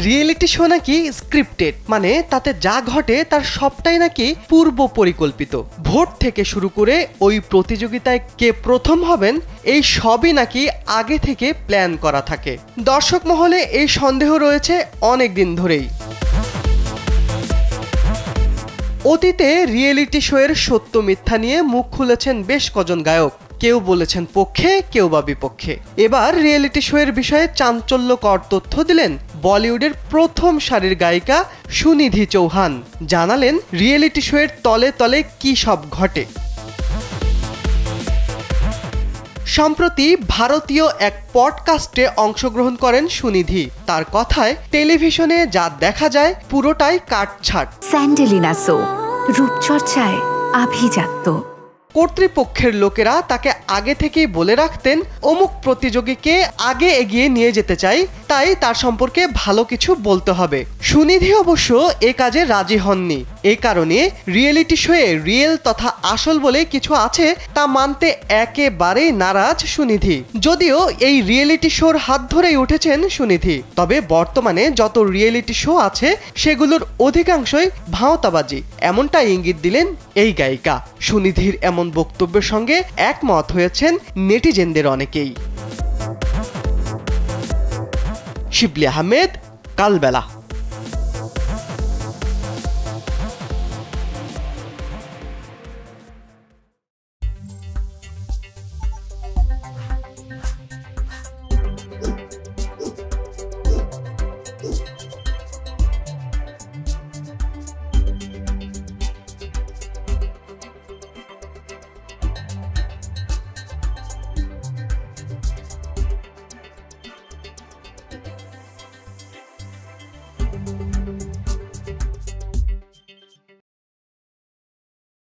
Reality show নাকি scripted, মানে তাতে যা ঘটে তার সবটাই নাকি পূর্ব পরিকল্পিত। ভোট থেকে শুরু করে ওই প্রতিযোগিতায় কে প্রথম হবেন এই সবই নাকি আগে থেকে প্ল্যান করা থাকে। দর্শক মহলে এই সন্দেহ রয়েছে অনেক দিন ধরেই। অতীতে রিয়েলিটি শো এর সত্য মিথ্যা নিয়ে মুখ খুলেছেন বেশ কজন গায়ক, কেউ বলেছেন পক্ষে কেউ বা বিপক্ষে। এবার রিয়েলিটি শো এর বিষয়ে চাঞ্চল্যকর তথ্য দিলেন বলিউডের প্রথম সারির গায়িকা সুনিধি চৌহান। জানালেন রিয়েলিটি শো এর তলে তলে কি সব ঘটে। সম্প্রতি ভারতীয় এক পডকাস্টে অংশগ্রহণ করেন সুনিধি। তার কথায় টেলিভিশনে যা দেখা যায় পুরোটাই কাটছাঁট। স্যান্ডেলিনা সো রূপচর্চায় আভিজাত্য। কর্তৃপক্ষের লোকেরা তাকে আগে থেকেই বলে রাখতেন অমুক প্রতিযোগীকে আগে এগিয়ে নিয়ে যেতে চাই, তাই তার সম্পর্কে ভালো কিছু বলতে হবে। সুনিধি অবশ্য এ কাজে রাজি হননি। এই কারণে রিয়েলিটি শোয়ে রিয়েল তথা আসল বলে কিছু আছে তা মানতে একেবারেই নারাজ সুনিধি। যদিও এই রিয়েলিটি শোর হাত ধরেই উঠেছেন সুনিধি, তবে বর্তমানে যত রিয়েলিটি শো আছে সেগুলোর অধিকাংশই ভাঁওতাবাজি, এমনটাই ইঙ্গিত দিলেন এই গায়িকা। সুনিধির এমন বক্তব্যের সঙ্গে একমত হয়েছেন নেটিজেনদের অনেকেই। শিবলি আহমেদ, কালবেলা।